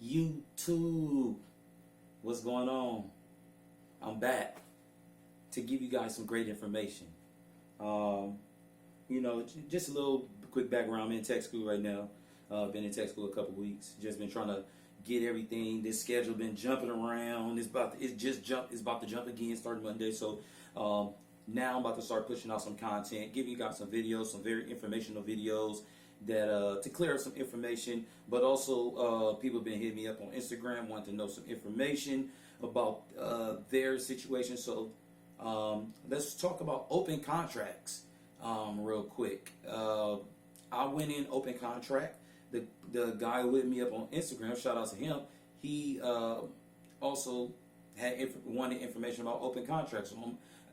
YouTube, what's going on? I'm back to give you guys some great information. Just a little quick background. I'm in tech school right now. Been in tech school a couple weeks. Just been trying to get everything. This schedule been jumping around. It's about to jump again starting Monday. So now I'm about to start pushing out some content, giving you guys some videos, some very informational videos that to clear up some information. But also people have been hitting me up on Instagram wanting to know some information about their situation. So let's talk about open contracts real quick. I went in open contract. The guy who hit me up on Instagram, shout out to him, he also had wanted information about open contracts.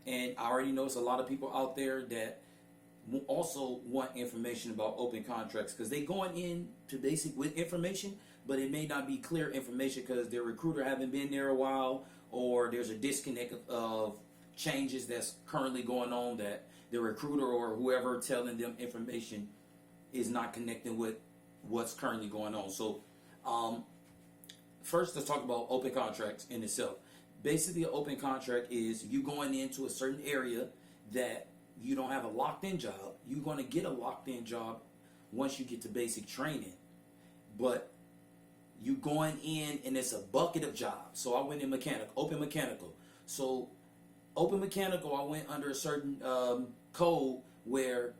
And I already know it's a lot of people out there that also want information about open contracts because they going in to basic with information, but it may not be clear information because their recruiter haven't been there a while, or there's a disconnect of changes that's currently going on that the recruiter or whoever telling them information is not connecting with what's currently going on. So first, let's talk about open contracts in itself. Basically, an open contract is you going into a certain area that you don't have a locked-in job. You're going to get a locked-in job once you get to basic training. But you going in and it's a bucket of jobs. So I went in open mechanical. So open mechanical, I went under a certain code where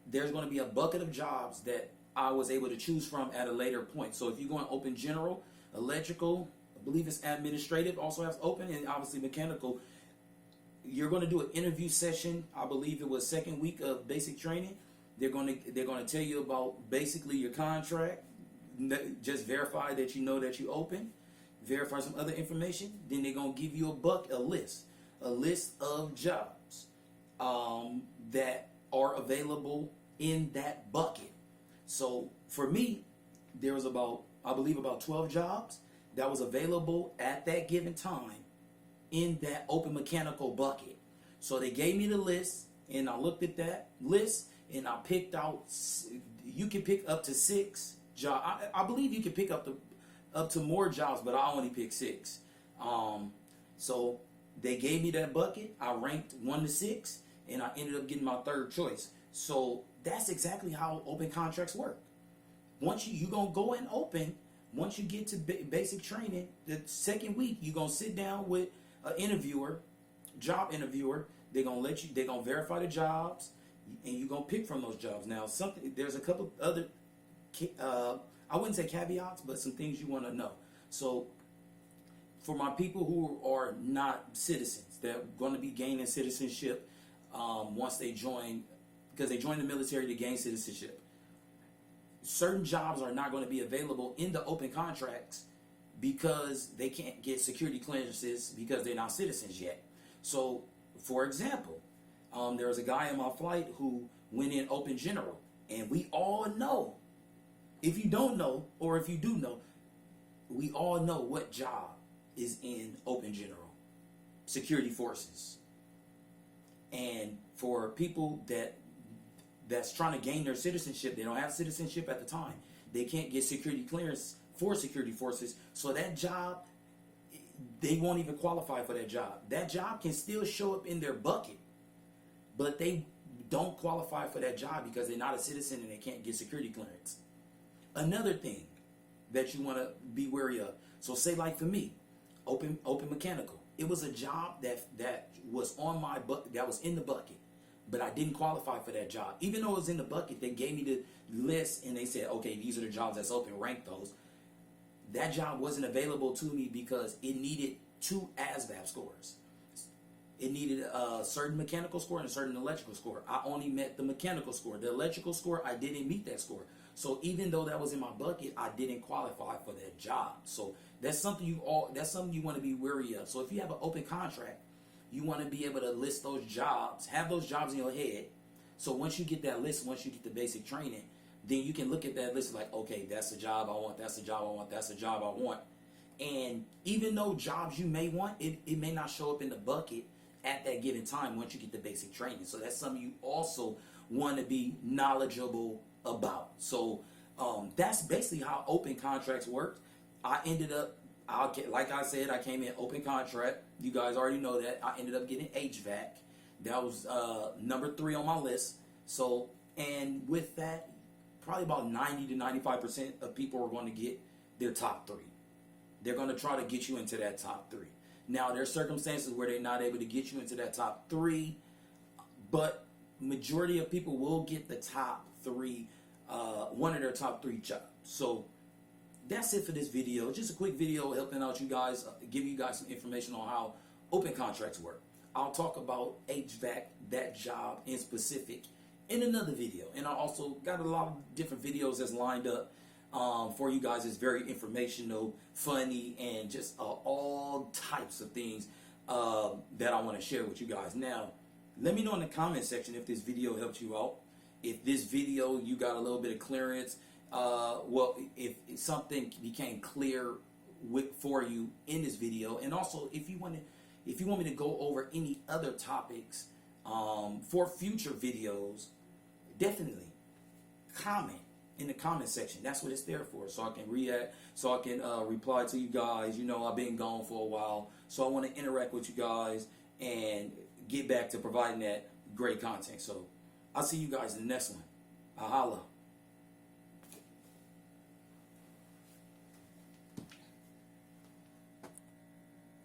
there's going to be a bucket of jobs that I was able to choose from at a later point. So if you go in open general, electrical, I believe it's administrative, also has open, and obviously mechanical, you're going to do an interview session. I believe it was second week of basic training. They're going to tell you about basically your contract. Just verify that you know that you open. Verify some other information. Then they're going to give you a list of jobs that are available in that bucket. So for me, there was about 12 jobs that was available at that given time in that open mechanical bucket. So they gave me the list, and I looked at that list, and I picked out. You can pick up to 6 jobs. I believe you can pick up to more jobs, but I only picked 6. So they gave me that bucket. I ranked 1 to 6, and I ended up getting my third choice. So that's exactly how open contracts work. Once you're going to go and open, once you get to basic training, the second week, you're going to sit down with an interviewer, job interviewer. They're going to verify the jobs, and you're going to pick from those jobs. Now, there's a couple other, I wouldn't say caveats, but some things you want to know. So for my people who are not citizens, they're going to be gaining citizenship once they join, because they join the military to gain citizenship. Certain jobs are not going to be available in the open contracts because they can't get security clearances because they're not citizens yet. So, for example, there was a guy in my flight who went in open general, and we all know, if you don't know or if you do know, we all know what job is in open general: security forces. And for people that's trying to gain their citizenship, they don't have citizenship at the time, they can't get security clearance for security forces, so that job, they won't even qualify for that job. That job can still show up in their bucket, but they don't qualify for that job because they're not a citizen and they can't get security clearance. Another thing that you want to be wary of, so say like for me, open mechanical, it was a job that was on my that was in the bucket, but I didn't qualify for that job. Even though it was in the bucket, they gave me the list and they said, okay, these are the jobs that's open, rank those. That job wasn't available to me because it needed 2 ASVAB scores. It needed a certain mechanical score and a certain electrical score. I only met the mechanical score. The electrical score, I didn't meet that score. So even though that was in my bucket, I didn't qualify for that job. So that's something you want to be wary of. So if you have an open contract, you want to be able to list those jobs, have those jobs in your head. So once you get that list, once you get the basic training, then you can look at that list like, okay, that's the job I want, that's the job I want, that's the job I want. And even though jobs you may want, it may not show up in the bucket at that given time once you get the basic training. So that's something you also want to be knowledgeable about. So that's basically how open contracts work. I ended up, like I said, I came in open contract. You guys already know that. I ended up getting HVAC. That was number 3 on my list. So, and with that, probably about 90 to 95% of people are going to get their top 3. They're going to try to get you into that top 3. Now, there are circumstances where they're not able to get you into that top 3, but majority of people will get the top 3, one of their top 3 jobs. So that's it for this video. Just a quick video helping out you guys, giving you guys some information on how open contracts work. I'll talk about HVAC, that job in specific, in another video. And I also got a lot of different videos that's lined up for you guys. It's very informational, funny, and just all types of things that I want to share with you guys. Now, let me know in the comment section if this video helped you out. If this video, you got a little bit of clearance. Well, if something became clear for you in this video. And also, if you want me to go over any other topics for future videos, definitely comment in the comment section. That's what it's there for, so I can react, so I can reply to you guys. You know, I've been gone for a while, so I want to interact with you guys and get back to providing that great content. So I'll see you guys in the next one. Holla.